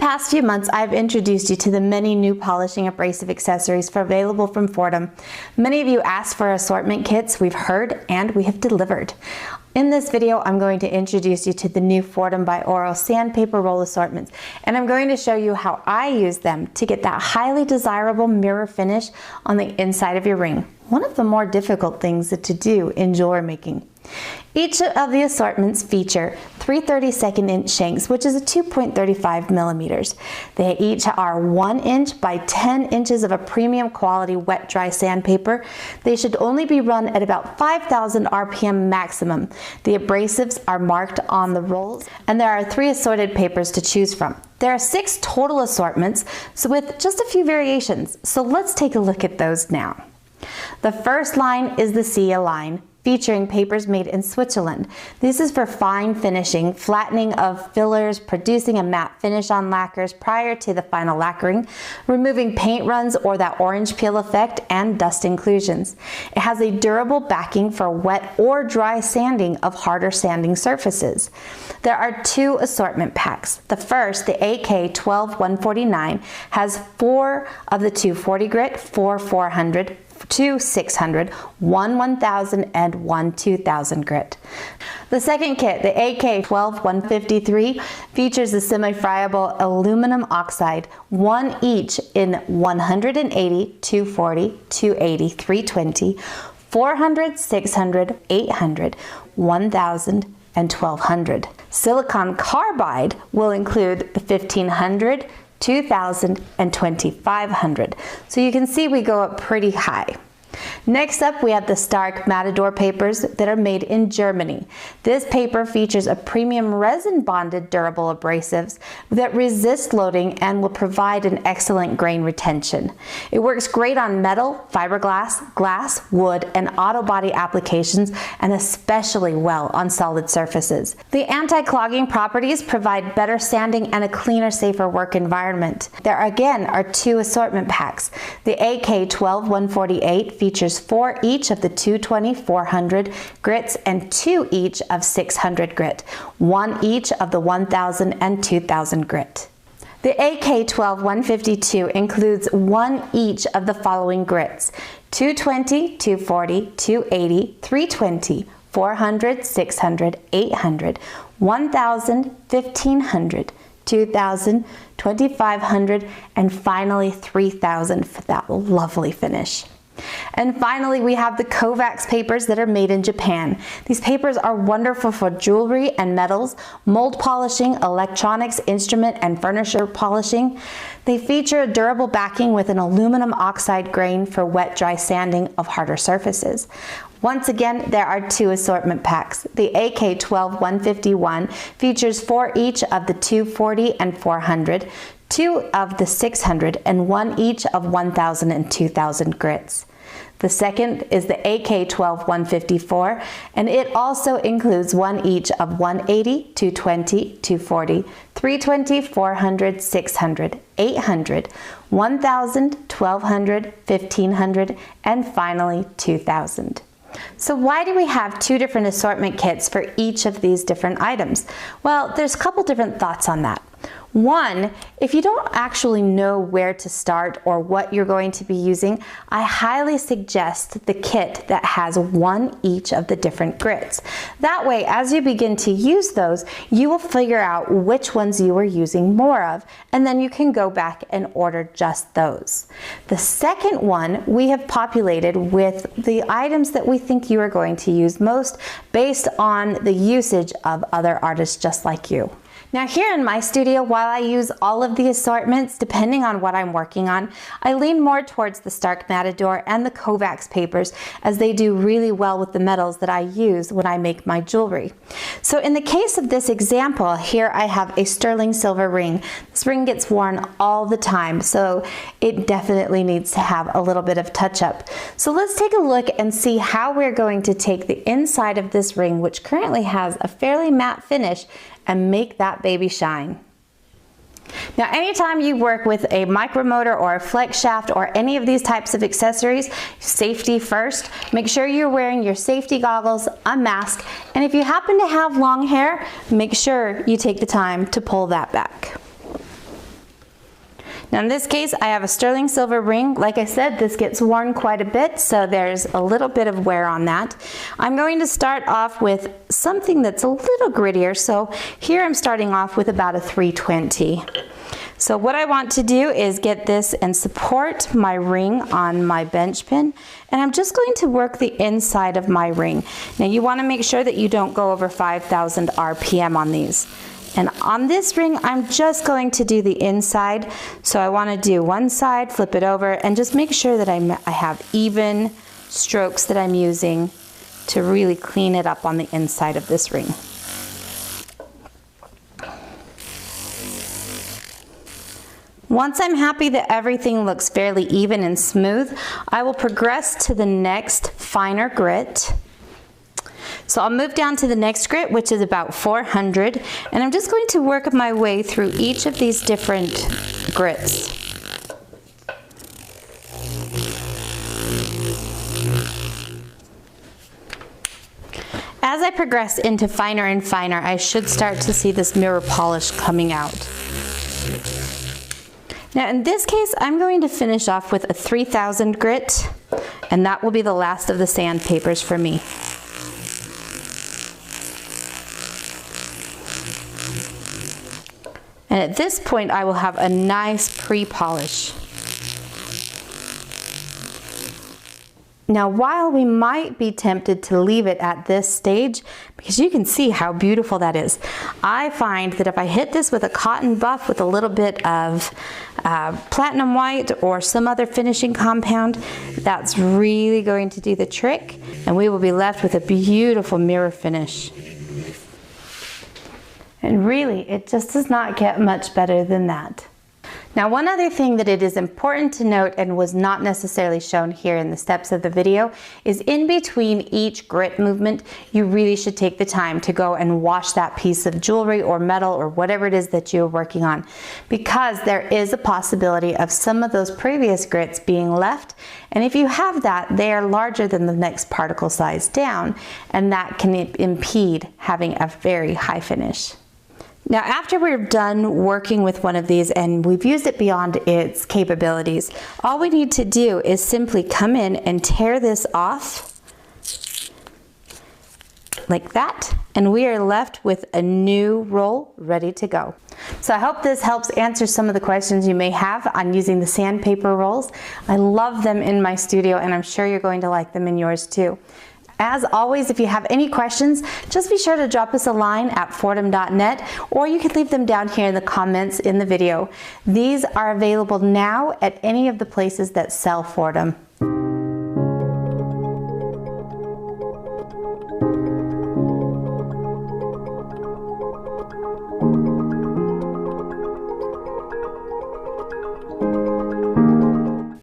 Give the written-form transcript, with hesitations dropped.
past few months, I've introduced you to the many new polishing abrasive accessories available from Foredom. Many of you asked for assortment kits. We've heard and we have delivered. In this video, I'm going to introduce you to the new Foredom by Oro sandpaper roll assortments, and I'm going to show you how I use them to get that highly desirable mirror finish on the inside of your ring. One of the more difficult things to do in jewelry making. Each of the assortments feature 3/32 inch shanks, which is a 2.35 millimeters. They each are 1 inch by 10 inches of a premium quality wet dry sandpaper. They should only be run at about 5,000 RPM maximum. The abrasives are marked on the rolls, and there are 3 assorted papers to choose from. There are 6 total assortments, so with just a few variations. So let's take a look at those now. The first line is the Sia line, featuring papers made in Switzerland. This is for fine finishing, flattening of fillers, producing a matte finish on lacquers prior to the final lacquering, removing paint runs or that orange peel effect, and dust inclusions. It has a durable backing for wet or dry sanding of harder sanding surfaces. There are 2 assortment packs. The first, the AK-12-149, has 4 of the 240 grit, 4 400, 2 600, 1 1000, and 1 2000 grit. The second kit, the AK-12-153, features the semi-friable aluminum oxide, 1 each in 180, 240, 280, 320, 400, 600, 800, 1000, and 1200. Silicon carbide will include the 1500, 2000, and 2500. So you can see we go up pretty high. Next up, we have the Stark Matador papers that are made in Germany. This paper features a premium resin-bonded durable abrasives that resist loading and will provide an excellent grain retention. It works great on metal, fiberglass, glass, wood, and auto body applications, and especially well on solid surfaces. The anti-clogging properties provide better sanding and a cleaner, safer work environment. There again are 2 assortment packs. The AK-12-148 features 4 each of the 220, 400 grits and 2 each of 600 grit, 1 each of the 1000 and 2000 grit. The AK-12-152 includes 1 each of the following grits: 220, 240, 280, 320, 400, 600, 800, 1000, 1500, 2000, 2500, and finally 3000 for that lovely finish. And finally, we have the Kovacs papers that are made in Japan. These papers are wonderful for jewelry and metals, mold polishing, electronics, instrument, and furniture polishing. They feature a durable backing with an aluminum oxide grain for wet dry sanding of harder surfaces. Once again, there are 2 assortment packs. The AK-12-151 features 4 each of the 240 and 400, 2 of the 600, and 1 each of 1000 and 2000 grits. The second is the AK-12-154, and it also includes 1 each of 180, 220, 240, 320, 400, 600, 800, 1000, 1200, 1500, and finally 2000. So why do we have 2 different assortment kits for each of these different items? Well, there's a couple different thoughts on that. One, if you don't actually know where to start or what you're going to be using, I highly suggest the kit that has 1 each of the different grits. That way, as you begin to use those, you will figure out which ones you are using more of, and then you can go back and order just those. The second one we have populated with the items that we think you are going to use most based on the usage of other artists just like you. Now here in my studio, while I use all of the assortments, depending on what I'm working on, I lean more towards the Stark Matador and the Kovacs papers, as they do really well with the metals that I use when I make my jewelry. So in the case of this example, here I have a sterling silver ring. This ring gets worn all the time, so it definitely needs to have a little bit of touch up. So let's take a look and see how we're going to take the inside of this ring, which currently has a fairly matte finish, and make that baby shine. Now, anytime you work with a micromotor or a flex shaft or any of these types of accessories, safety first. Make sure you're wearing your safety goggles, a mask, and if you happen to have long hair, make sure you take the time to pull that back. Now in this case, I have a sterling silver ring. Like I said, this gets worn quite a bit, so there's a little bit of wear on that. I'm going to start off with something that's a little grittier. So here I'm starting off with about a 320. So what I want to do is get this and support my ring on my bench pin, and I'm just going to work the inside of my ring. Now you want to make sure that you don't go over 5,000 RPM on these. And on this ring, I'm just going to do the inside. So I want to do one side, flip it over, and just make sure that I have even strokes that I'm using to really clean it up on the inside of this ring. Once I'm happy that everything looks fairly even and smooth, I will progress to the next finer grit. So I'll move down to the next grit, which is about 400, and I'm just going to work my way through each of these different grits. As I progress into finer and finer, I should start to see this mirror polish coming out. Now in this case, I'm going to finish off with a 3000 grit, and that will be the last of the sandpapers for me. And at this point, I will have a nice pre-polish. Now, while we might be tempted to leave it at this stage, because you can see how beautiful that is, I find that if I hit this with a cotton buff with a little bit of platinum white or some other finishing compound, that's really going to do the trick, and we will be left with a beautiful mirror finish. And really, it just does not get much better than that. Now, one other thing that it is important to note and was not necessarily shown here in the steps of the video is in between each grit movement, you really should take the time to go and wash that piece of jewelry or metal or whatever it is that you're working on, because there is a possibility of some of those previous grits being left. And if you have that, they are larger than the next particle size down, and that can impede having a very high finish. Now, after we're done working with one of these and we've used it beyond its capabilities, all we need to do is simply come in and tear this off like that, and we are left with a new roll ready to go. So I hope this helps answer some of the questions you may have on using the sandpaper rolls. I love them in my studio, and I'm sure you're going to like them in yours too. As always, if you have any questions, just be sure to drop us a line at foredom.net, or you can leave them down here in the comments in the video. These are available now at any of the places that sell Foredom.